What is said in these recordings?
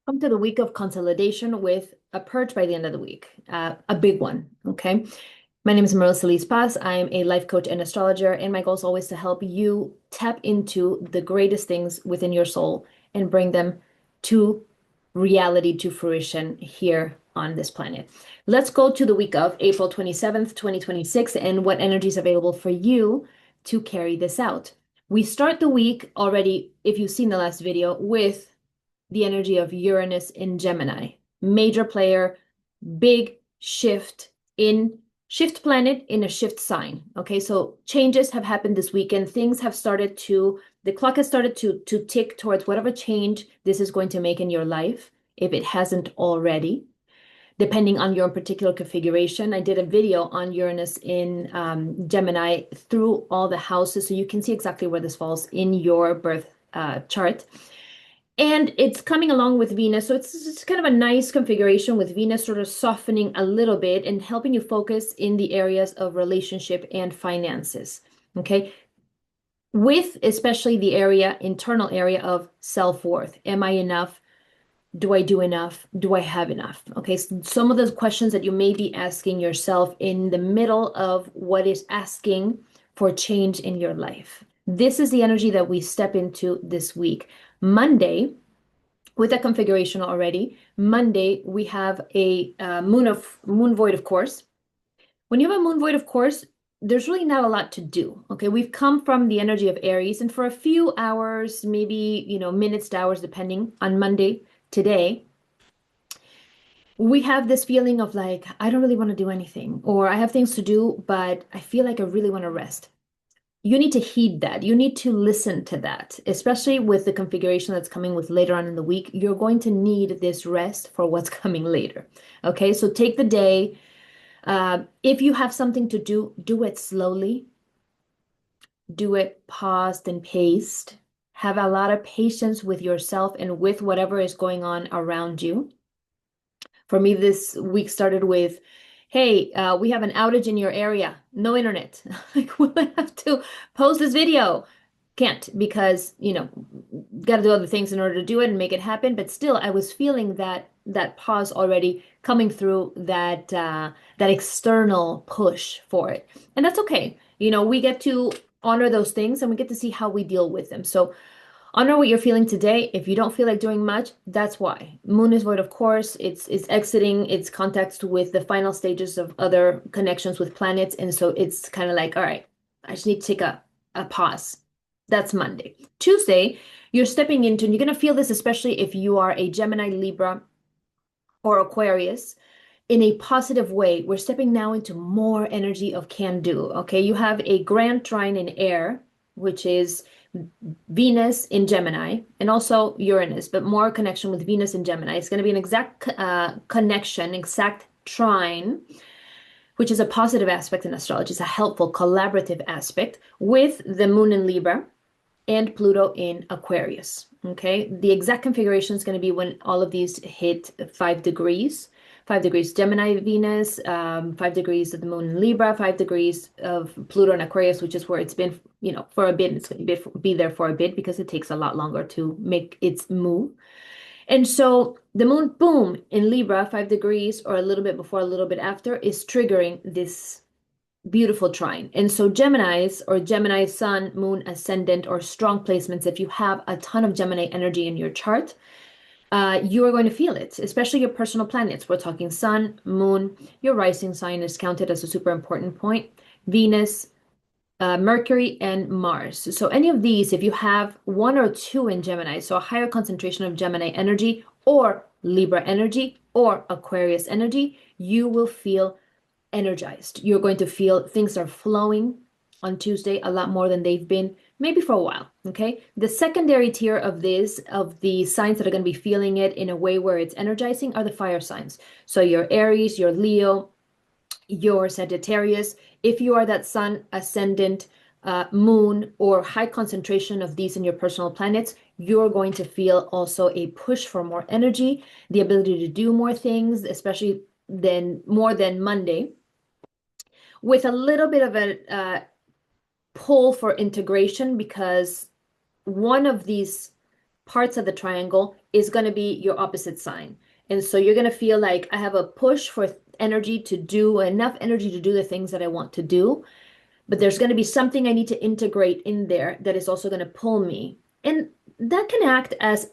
Come to the week of consolidation with a purge by the end of the week, a big one. Okay. My name is Marissa Lee Paz. I'm a life coach and astrologer, and my goal is always to help you tap into the greatest things within your soul and bring them to reality, to fruition here on this planet. Let's go to the week of April 27th, 2026, and what energy is available for you to carry this out. We start the week already, if you've seen the last video, with the energy of Uranus in Gemini. Major player, big shift planet in a shift sign. Okay, so changes have happened this weekend. Things have started to, the clock has started to tick towards whatever change this is going to make in your life, if it hasn't already, depending on your particular configuration. I did a video on Uranus in Gemini through all the houses, so you can see exactly where this falls in your birth chart. And it's coming along with Venus. So it's kind of a nice configuration with Venus sort of softening a little bit and helping you focus in the areas of relationship and finances. Okay. With especially the internal area of self-worth. Am I enough? Do I do enough? Do I have enough? Okay. So some of those questions that you may be asking yourself in the middle of what is asking for change in your life. This is the energy that we step into this week. Monday, with that configuration already, Monday we have a moon void, of course. When you have a moon void, of course, there's really not a lot to do. Okay, we've come from the energy of Aries, and for a few hours, maybe minutes to hours, depending on Monday today, we have this feeling of like, I don't really want to do anything, or I have things to do, but I feel like I really want to rest. You need to heed that. You need to listen to that, especially with the configuration that's coming with later on in the week. You're going to need this rest for what's coming later. Okay, so take the day. If you have something to do, do it slowly. Do it paused and paced. Have a lot of patience with yourself and with whatever is going on around you. For me, this week started with, hey, we have an outage in your area. No internet. Like, will I have to post this video? Can't, because, got to do other things in order to do it and make it happen. But still, I was feeling that pause already coming through, that external push for it. And that's okay. We get to honor those things and we get to see how we deal with them. So honor what you're feeling today. If you don't feel like doing much, that's why. Moon is void, of course. It's exiting its contact with the final stages of other connections with planets. And so it's kind of like, all right, I just need to take a pause. That's Monday. Tuesday, you're stepping into, and you're going to feel this, especially if you are a Gemini, Libra, or Aquarius, in a positive way. We're stepping now into more energy of can do. Okay, you have a Grand Trine in air, which is Venus in Gemini, and also Uranus, but more connection with Venus in Gemini. It's going to be an exact connection, exact trine, which is a positive aspect in astrology. It's a helpful collaborative aspect with the moon in Libra and Pluto in Aquarius. Okay, the exact configuration is going to be when all of these hit 5 degrees. 5 degrees Gemini, Venus, 5 degrees of the moon in Libra, 5 degrees of Pluto and Aquarius, which is where it's been, for a bit. It's going to be there for a bit because it takes a lot longer to make its move. And so the moon, boom, in Libra, 5 degrees or a little bit before, a little bit after, is triggering this beautiful trine. And so Geminis or Gemini sun, moon, ascendant, or strong placements, if you have a ton of Gemini energy in your chart, you are going to feel it, especially your personal planets. We're talking sun, moon, your rising sign is counted as a super important point, Venus, Mercury, and Mars. So any of these, if you have one or two in Gemini, so a higher concentration of Gemini energy or Libra energy or Aquarius energy, you will feel energized. You're going to feel things are flowing on Tuesday a lot more than they've been maybe for a while. Okay. The secondary tier of the signs that are going to be feeling it in a way where it's energizing are the fire signs. So your Aries, your Leo, your Sagittarius. If you are that sun, ascendant, moon, or high concentration of these in your personal planets, you're going to feel also a push for more energy, the ability to do more things, especially more than Monday, with a little bit of a pull for integration, because one of these parts of the triangle is going to be your opposite sign. And so you're going to feel like I have a push for energy to do enough energy to do the things that I want to do, but there's going to be something I need to integrate in there that is also going to pull me. And that can act as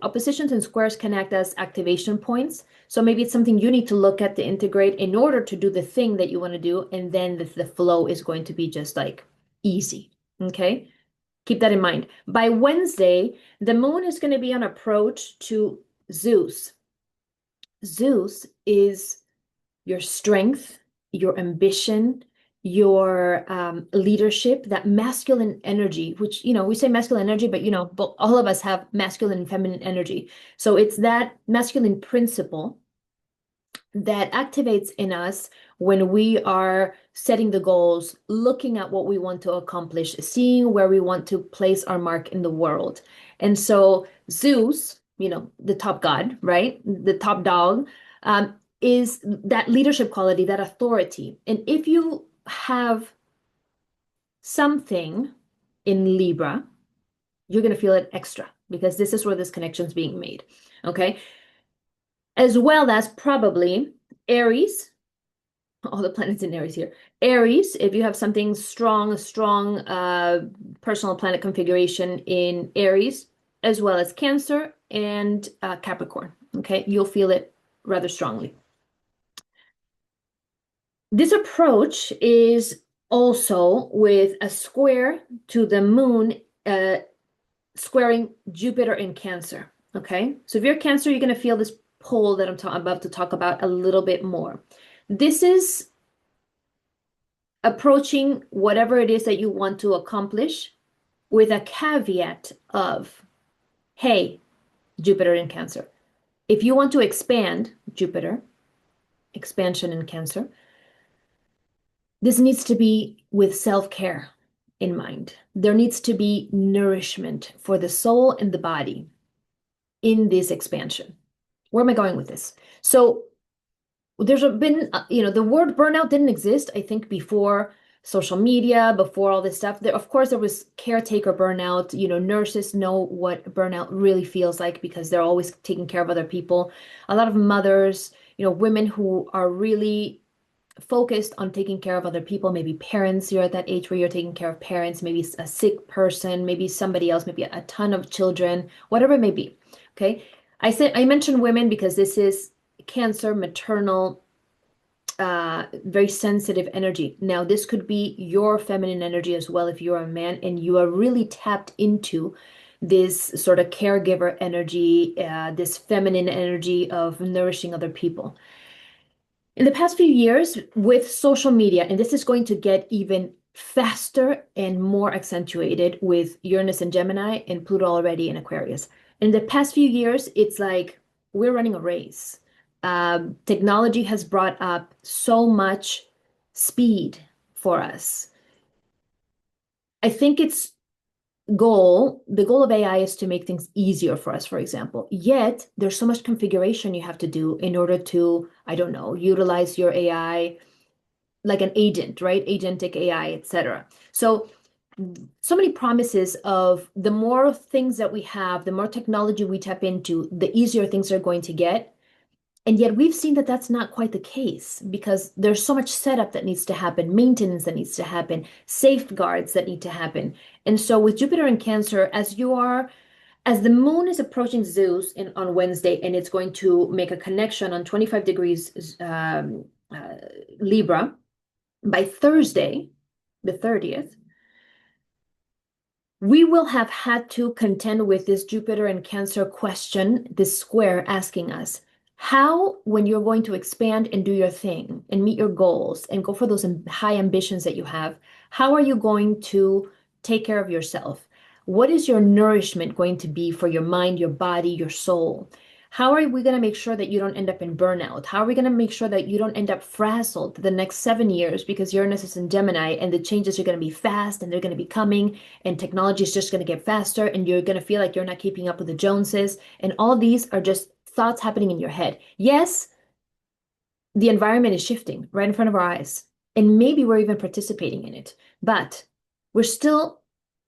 oppositions and squares can act as activation points. So maybe it's something you need to look at to integrate in order to do the thing that you want to do. And then the flow is going to be just like easy. Okay. Keep that in mind. By Wednesday, the moon is going to be on approach to Zeus. Zeus is your strength, your ambition, your leadership, that masculine energy, which, we say masculine energy, but, but all of us have masculine and feminine energy. So it's that masculine principle that activates in us when we are setting the goals, looking at what we want to accomplish, seeing where we want to place our mark in the world. And so Zeus, the top god, right? The top dog, is that leadership quality, that authority. And if you have something in Libra, you're going to feel it extra because this is where this connection is being made. Okay. As well as probably Aries, all the planets in Aries here. Aries, if you have something strong, a strong personal planet configuration in Aries, as well as Cancer and Capricorn. Okay. You'll feel it rather strongly. This approach is also with a square to the moon, squaring Jupiter in Cancer. Okay, so if you're Cancer, you're going to feel this pull that I'm about to talk about a little bit more. This is approaching whatever it is that you want to accomplish with a caveat of, hey, Jupiter in Cancer. If you want to expand Jupiter, expansion in Cancer, this needs to be with self-care in mind. There needs to be nourishment for the soul and the body in this expansion. Where am I going with this? So there's been, the word burnout didn't exist, I think, before social media, before all this stuff. Of course, there was caretaker burnout. Nurses know what burnout really feels like because they're always taking care of other people. A lot of mothers, women who are really focused on taking care of other people, maybe parents, you're at that age where you're taking care of parents, maybe a sick person, maybe somebody else, maybe a ton of children, whatever it may be. Okay. I mentioned women because this is Cancer, maternal, very sensitive energy. Now, this could be your feminine energy as well if you're a man and you are really tapped into this sort of caregiver energy, this feminine energy of nourishing other people. In the past few years, with social media, and this is going to get even faster and more accentuated with Uranus and Gemini and Pluto already in Aquarius. In the past few years, it's like we're running a race. Technology has brought up so much speed for us. I think the goal of AI is to make things easier for us, for example. Yet there's so much configuration you have to do in order to, I don't know, utilize your AI like an agent, right? Agentic AI, etc. So many promises of the more things that we have, the more technology we tap into, the easier things are going to get. And yet we've seen that that's not quite the case because there's so much setup that needs to happen, maintenance that needs to happen, safeguards that need to happen. And so with Jupiter in Cancer, as the moon is approaching Zeus on Wednesday, and it's going to make a connection on 25 degrees Libra, by Thursday, the 30th, we will have had to contend with this Jupiter and Cancer question, this square asking us, how, when you're going to expand and do your thing and meet your goals and go for those high ambitions that you have, how are you going to take care of yourself? What is your nourishment going to be for your mind, your body, your soul? How are we going to make sure that you don't end up in burnout? How are we going to make sure that you don't end up frazzled the next 7 years because Uranus is in Gemini and the changes are going to be fast and they're going to be coming and technology is just going to get faster and you're going to feel like you're not keeping up with the Joneses. And all these are just thoughts happening in your head. Yes, the environment is shifting right in front of our eyes. And maybe we're even participating in it, but we're still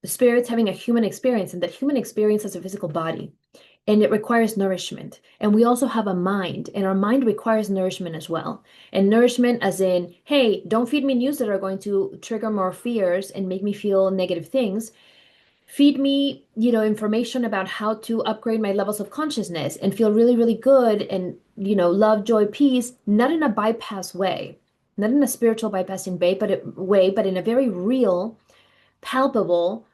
The spirit's having a human experience, and that human experience has a physical body, and it requires nourishment. And we also have a mind, and our mind requires nourishment as well. And nourishment, as in, hey, don't feed me news that are going to trigger more fears and make me feel negative things. Feed me, information about how to upgrade my levels of consciousness and feel really, really good and, love, joy, peace, not in a bypass way, not in a spiritual bypassing way, but in a very real, palpable,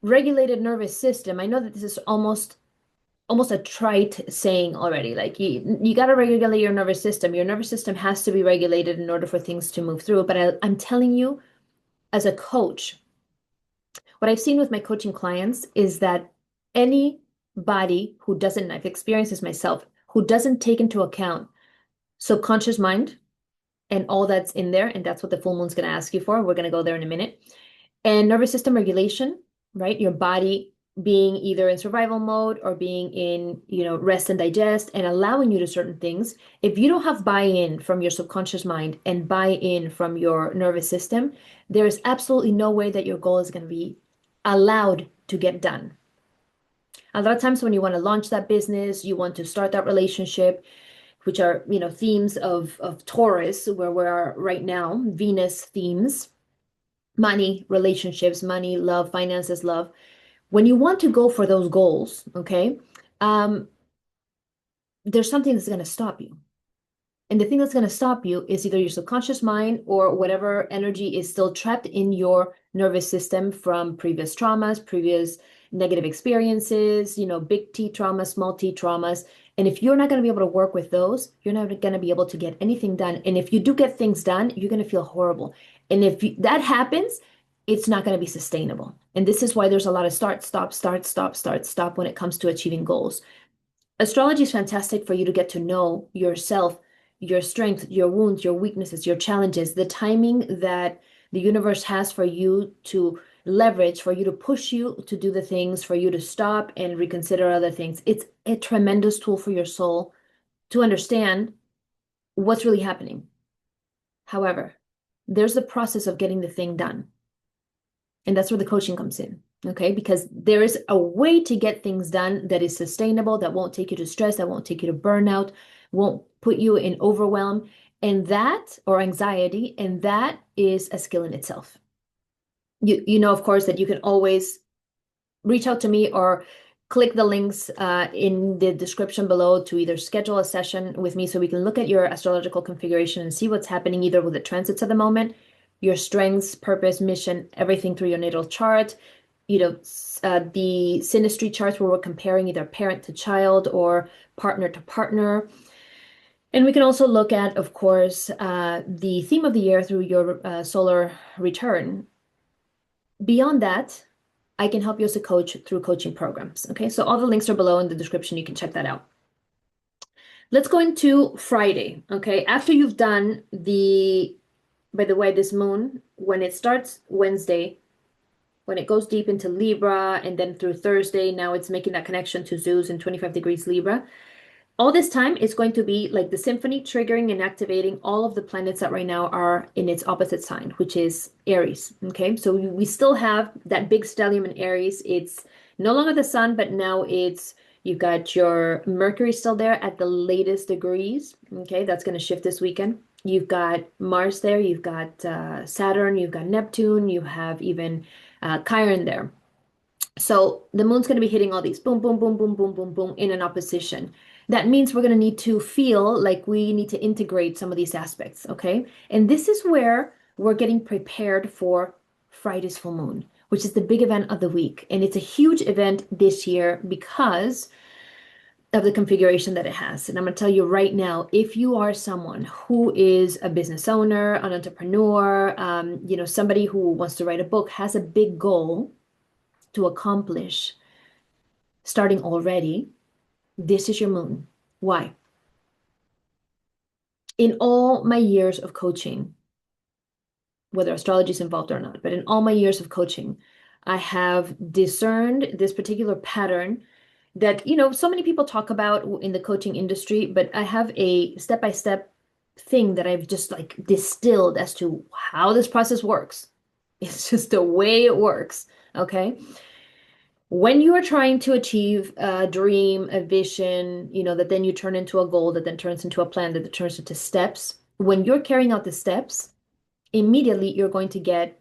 regulated nervous system. I know that this is almost a trite saying already. Like you got to regulate your nervous system. Your nervous system has to be regulated in order for things to move through. But I'm telling you, as a coach, what I've seen with my coaching clients is that anybody who doesn't, I've experienced this myself, who doesn't take into account subconscious mind and all that's in there, and that's what the full moon's going to ask you for. We're going to go there in a minute. And nervous system regulation, right? Your body being either in survival mode or being in, rest and digest and allowing you to certain things. If you don't have buy-in from your subconscious mind and buy-in from your nervous system, there is absolutely no way that your goal is going to be allowed to get done. A lot of times when you want to launch that business, you want to start that relationship, which are, themes of Taurus, where we are right now, Venus themes, money, relationships, money, love, finances, love. When you want to go for those goals, okay, there's something that's going to stop you. And the thing that's going to stop you is either your subconscious mind or whatever energy is still trapped in your nervous system from previous traumas, previous negative experiences, big T traumas, small T traumas. And if you're not going to be able to work with those, you're not going to be able to get anything done. And if you do get things done, you're going to feel horrible. And if that happens, it's not going to be sustainable. And this is why there's a lot of start, stop, start, stop, start, stop when it comes to achieving goals. Astrology is fantastic for you to get to know yourself, your strengths, your wounds, your weaknesses, your challenges, the timing that the universe has for you to leverage, for you to push you to do the things, for you to stop and reconsider other things. It's a tremendous tool for your soul to understand what's really happening. However, there's the process of getting the thing done. And that's where the coaching comes in, okay? Because there is a way to get things done that is sustainable, that won't take you to stress, that won't take you to burnout, won't put you in overwhelm, and that, or anxiety, and that is a skill in itself. You know, of course, that you can always reach out to me or click the links in the description below to either schedule a session with me so we can look at your astrological configuration and see what's happening either with the transits at the moment, your strengths, purpose, mission, everything through your natal chart, the synastry charts where we're comparing either parent to child or partner to partner. And we can also look at, of course, the theme of the year through your solar return. Beyond that, I can help you as a coach through coaching programs. Okay, so all the links are below in the description. You can check that out. Let's go into Friday. Okay, after you've done by the way, this moon, when it starts Wednesday, when it goes deep into Libra and then through Thursday, now it's making that connection to Zeus in 25 degrees Libra. All this time is going to be like the symphony triggering and activating all of the planets that right now are in its opposite sign, which is Aries. Okay, so we still have that big stellium in Aries. It's no longer the sun, but now you've got your Mercury still there at the latest degrees. Okay, that's going to shift this weekend. You've got Mars there, you've got Saturn, you've got Neptune, you have even Chiron there. So the moon's going to be hitting all these boom, boom, boom, boom, boom, boom, boom in an opposition. That means we're going to need to feel like we need to integrate some of these aspects, okay? And this is where we're getting prepared for Friday's full moon, which is the big event of the week. And it's a huge event this year because of the configuration that it has. And I'm going to tell you right now, if you are someone who is a business owner, an entrepreneur, somebody who wants to write a book, has a big goal to accomplish starting already, this is your moon. Why? In all my years of coaching, whether astrology is involved or not, but in all my years of coaching, I have discerned this particular pattern that, so many people talk about in the coaching industry, but I have a step-by-step thing that I've just like distilled as to how this process works. It's just the way it works. Okay. When you are trying to achieve a dream, a vision, that then you turn into a goal, that then turns into a plan, that turns into steps, when you're carrying out the steps, immediately you're going to get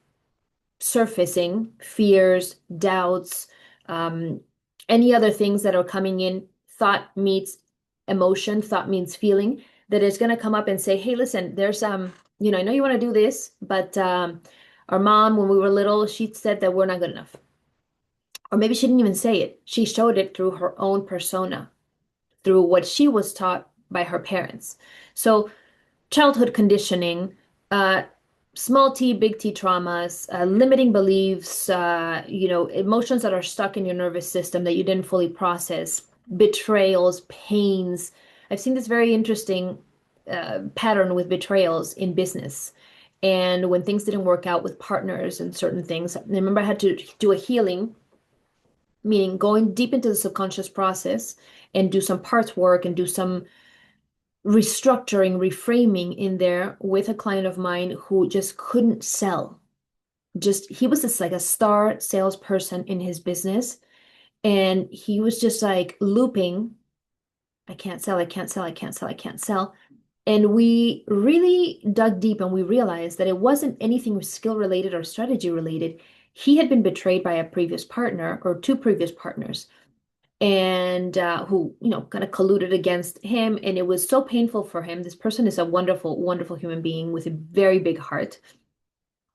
surfacing fears, doubts, um, any other things that are coming in. Thought meets emotion, thought means feeling, that is going to come up and say, hey, listen, there's I know you want to do this, but our mom, when we were little, she said that we're not good enough. Or maybe she didn't even say it. She showed it through her own persona, through what she was taught by her parents. So childhood conditioning, uh, small t, big T traumas, limiting beliefs, emotions that are stuck in your nervous system that you didn't fully process, betrayals, pains. I've seen this very interesting pattern with betrayals in business. And when things didn't work out with partners and certain things, I remember I had to do a healing, meaning going deep into the subconscious process and do some parts work and do some restructuring, reframing in there with a client of mine who just couldn't sell. He was just like a star salesperson in his business. And he was just like looping, I can't sell, I can't sell, I can't sell, I can't sell. And we really dug deep and we realized that it wasn't anything skill related or strategy related. He had been betrayed by a previous partner or two previous partners, and who, kind of colluded against him. And it was so painful for him. This person is a wonderful, wonderful human being with a very big heart,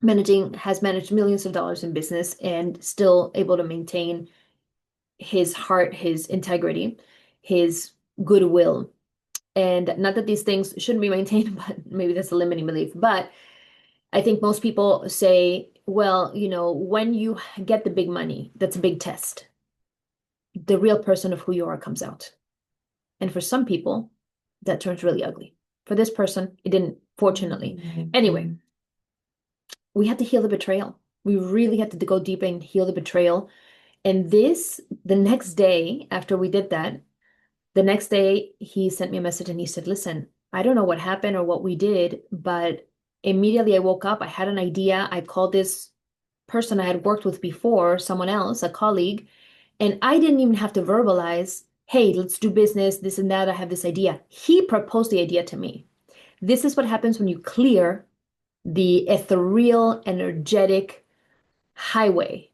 has managed millions of dollars in business and still able to maintain his heart, his integrity, his goodwill. And not that these things shouldn't be maintained, but maybe that's a limiting belief. But I think most people say, well, when you get the big money, that's a big test. The real person of who you are comes out. And for some people, that turns really ugly. For this person, it didn't, fortunately. Anyway, we had to heal the betrayal. We really had to go deep and heal the betrayal. And the next day after we did that, the next day he sent me a message and he said, listen, I don't know what happened or what we did, but immediately I woke up, I had an idea. I called this person I had worked with before, someone else, a colleague, and I didn't even have to verbalize, hey, let's do business, this and that. I have this idea. He proposed the idea to me. This is what happens when you clear the ethereal, energetic highway,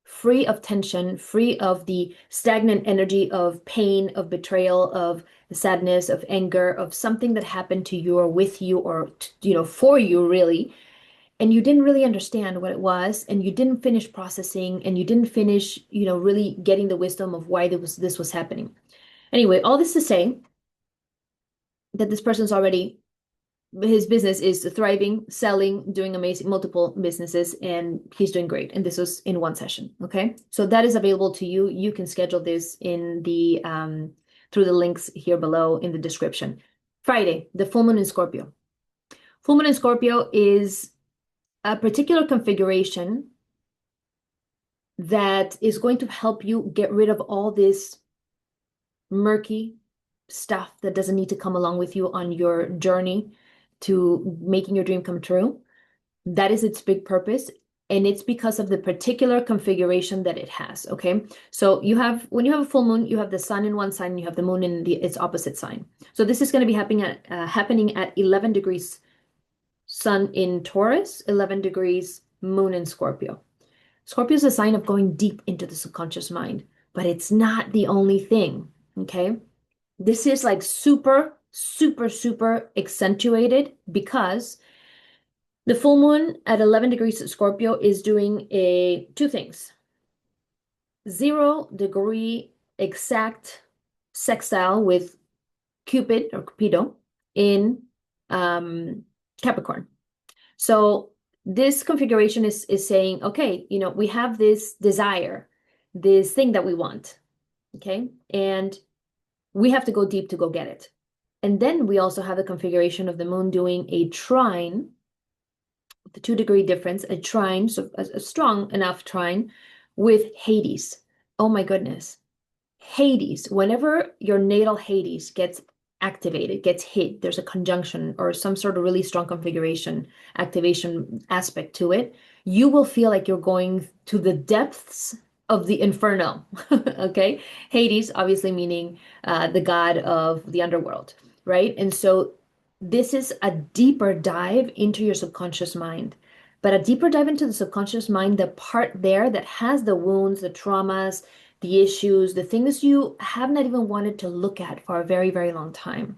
free of tension, free of the stagnant energy of pain, of betrayal, of sadness, of anger, of something that happened to you or with you or, for you, really. And you didn't really understand what it was, and you didn't finish processing, and you didn't finish, really getting the wisdom of why this was happening. Anyway, all this to say that this person's already, his business is thriving, selling, doing amazing, multiple businesses, and he's doing great. And this was in one session. Okay. So that is available to you. You can schedule this in the, through the links here below in the description. Friday, the full moon in Scorpio. Full moon in Scorpio is a particular configuration that is going to help you get rid of all this murky stuff that doesn't need to come along with you on your journey to making your dream come true. That is its big purpose. And it's because of the particular configuration that it has. Okay. So when you have a full moon, you have the sun in one sign, and you have the moon in its opposite sign. So this is going to be happening at 11 degrees sun in Taurus, 11 degrees moon in Scorpio. Scorpio is a sign of going deep into the subconscious mind, but it's not the only thing. Okay. This is like super, super, super accentuated because the full moon at 11 degrees at Scorpio is doing two things. 0-degree exact sextile with Cupid or Cupido in Capricorn. So this configuration is saying, okay, we have this desire, this thing that we want, okay? And we have to go deep to go get it. And then we also have the configuration of the moon doing a trine, the 2-degree difference, a trine, so a strong enough trine with Hades. Oh my goodness. Hades, whenever your natal Hades gets activated, gets hit, there's a conjunction or some sort of really strong configuration, activation aspect to it, you will feel like you're going to the depths of the inferno. Okay. Hades, obviously meaning the god of the underworld, right? And so this is a deeper dive into your subconscious mind. But a deeper dive into the subconscious mind, the part there that has the wounds, the traumas, the issues, the things you have not even wanted to look at for a very, very long time.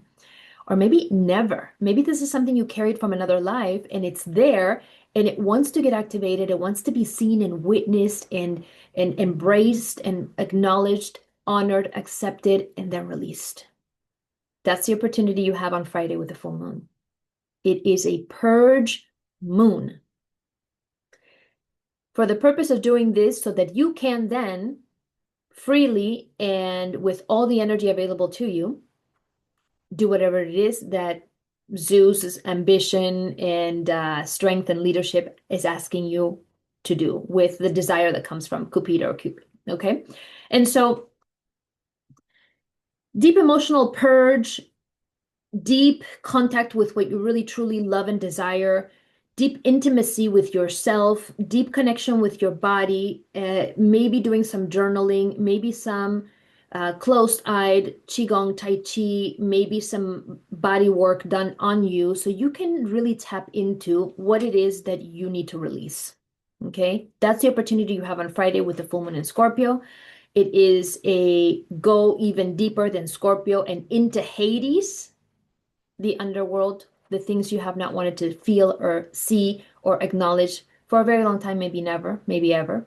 Or maybe never. Maybe this is something you carried from another life and it's there and it wants to get activated. It wants to be seen and witnessed and embraced and acknowledged, honored, accepted, and then released. That's the opportunity you have on Friday with the full moon. It is a purge moon. For the purpose of doing this so that you can then freely and with all the energy available to you, do whatever it is that Zeus's ambition and strength and leadership is asking you to do with the desire that comes from Cupido or Cupid. Okay. And so deep emotional purge, deep contact with what you really truly love and desire, deep intimacy with yourself, deep connection with your body, maybe doing some journaling, maybe some closed-eyed qigong, tai chi, maybe some body work done on you so you can really tap into what it is that you need to release. Okay, that's the opportunity you have on Friday with the full moon in Scorpio. It is a go even deeper than Scorpio and into Hades, the underworld, the things you have not wanted to feel or see or acknowledge for a very long time, maybe never, maybe ever,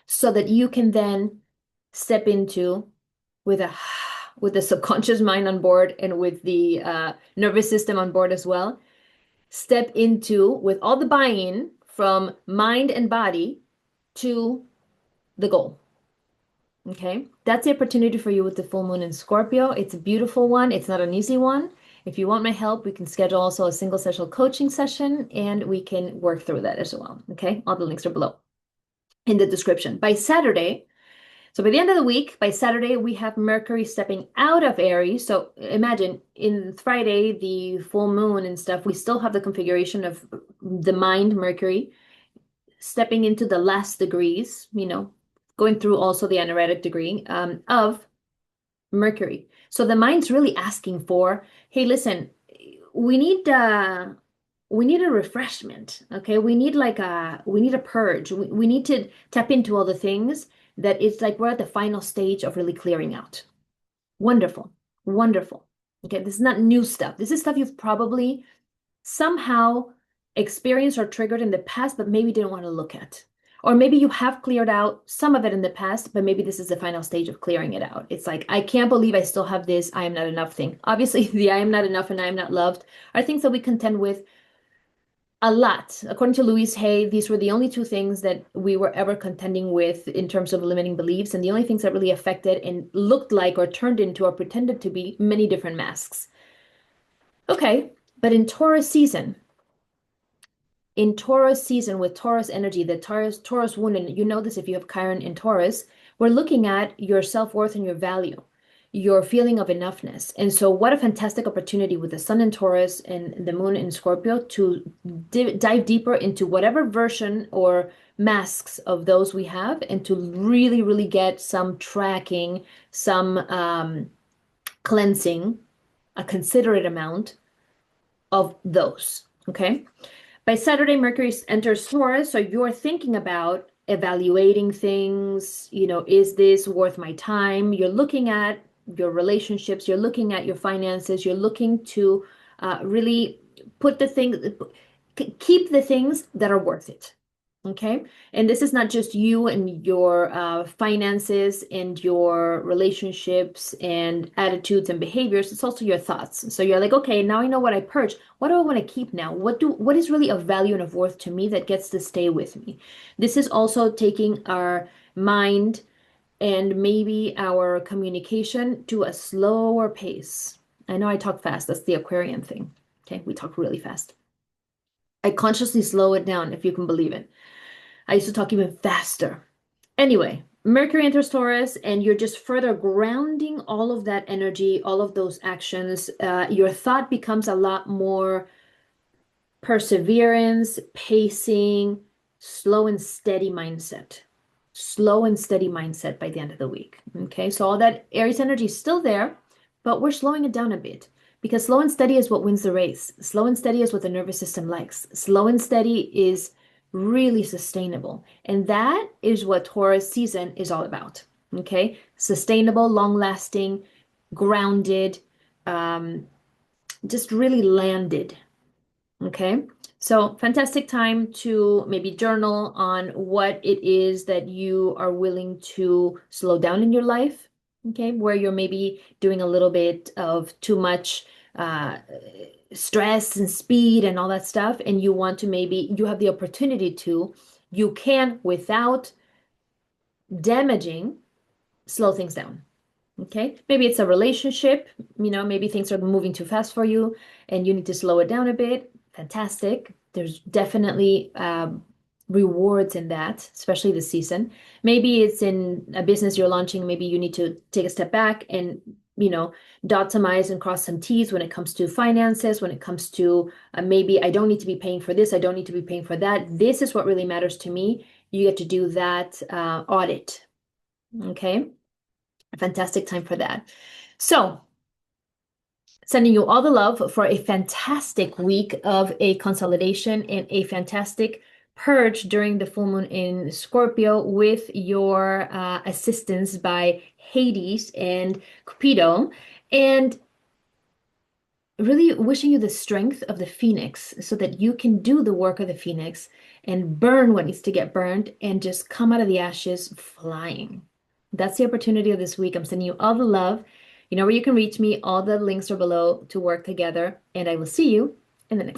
so that you can then step into with a with the subconscious mind on board and with the nervous system on board as well, step into with all the buy-in from mind and body to the goal. Okay, that's the opportunity for you with the full moon in Scorpio. It's a beautiful one. It's not an easy one. If you want my help, we can schedule also a single session coaching session and we can work through that as well. Okay, all the links are below in the description. By Saturday, so by the end of the week, by Saturday, we have Mercury stepping out of Aries. So imagine in Friday, the full moon and stuff, we still have the configuration of the mind, Mercury, stepping into the last degrees, going through also the anaretic degree of Mercury. So the mind's really asking for, hey, listen, we need a refreshment. Okay. We need a purge. We need to tap into all the things that it's like we're at the final stage of really clearing out. Wonderful. Wonderful. Okay. This is not new stuff. This is stuff you've probably somehow experienced or triggered in the past, but maybe didn't want to look at. Or maybe you have cleared out some of it in the past, but maybe this is the final stage of clearing it out. It's like, I can't believe I still have this I am not enough thing. Obviously, the I am not enough and I am not loved are things that we contend with a lot. According to Louise Hay, these were the only two things that we were ever contending with in terms of limiting beliefs, and the only things that really affected and looked like or turned into or pretended to be many different masks. Okay, but in Taurus season with Taurus energy, the Taurus wound, and you know this if you have Chiron in Taurus, we're looking at your self-worth and your value, your feeling of enoughness. And so what a fantastic opportunity with the sun in Taurus and the moon in Scorpio to dive deeper into whatever version or masks of those we have and to really, really get some tracking, some cleansing, a considerate amount of those, okay? By Saturday, Mercury enters Taurus, so you're thinking about evaluating things, is this worth my time? You're looking at your relationships, you're looking at your finances, you're looking to really keep the things that are worth it. Okay. And this is not just you and your finances and your relationships and attitudes and behaviors. It's also your thoughts. So you're like, okay, now I know what I purge. What do I want to keep now? What is really of value and of worth to me that gets to stay with me? This is also taking our mind and maybe our communication to a slower pace. I know I talk fast. That's the Aquarian thing. Okay. We talk really fast. I consciously slow it down, if you can believe it. I used to talk even faster. Anyway, Mercury enters Taurus, and you're just further grounding all of that energy, all of those actions. Your thought becomes a lot more perseverance, pacing, slow and steady mindset. Slow and steady mindset by the end of the week. Okay, so all that Aries energy is still there, but we're slowing it down a bit because slow and steady is what wins the race. Slow and steady is what the nervous system likes. Slow and steady is really sustainable. And that is what Taurus season is all about. Okay, sustainable, long lasting, grounded, um, just really landed. Okay. So fantastic time to maybe journal on what it is that you are willing to slow down in your life. Okay. Where you're maybe doing a little bit of too much uh, stress and speed and all that stuff. And you want to maybe, you have the opportunity to, you can, without damaging, slow things down. Okay. Maybe it's a relationship, maybe things are moving too fast for you and you need to slow it down a bit. Fantastic. There's definitely rewards in that, especially this season. Maybe it's in a business you're launching. Maybe you need to take a step back and, dot some I's and cross some T's when it comes to finances, when it comes to maybe I don't need to be paying for this. I don't need to be paying for that. This is what really matters to me. You get to do that audit. Okay. A fantastic time for that. So, sending you all the love for a fantastic week of a consolidation and a fantastic purge during the full moon in Scorpio with your assistance by Hades and Cupido. And really wishing you the strength of the phoenix so that you can do the work of the phoenix and burn what needs to get burned and just come out of the ashes flying. That's the opportunity of this week. I'm sending you all the love. You know where you can reach me. All the links are below to work together, and I will see you in the next.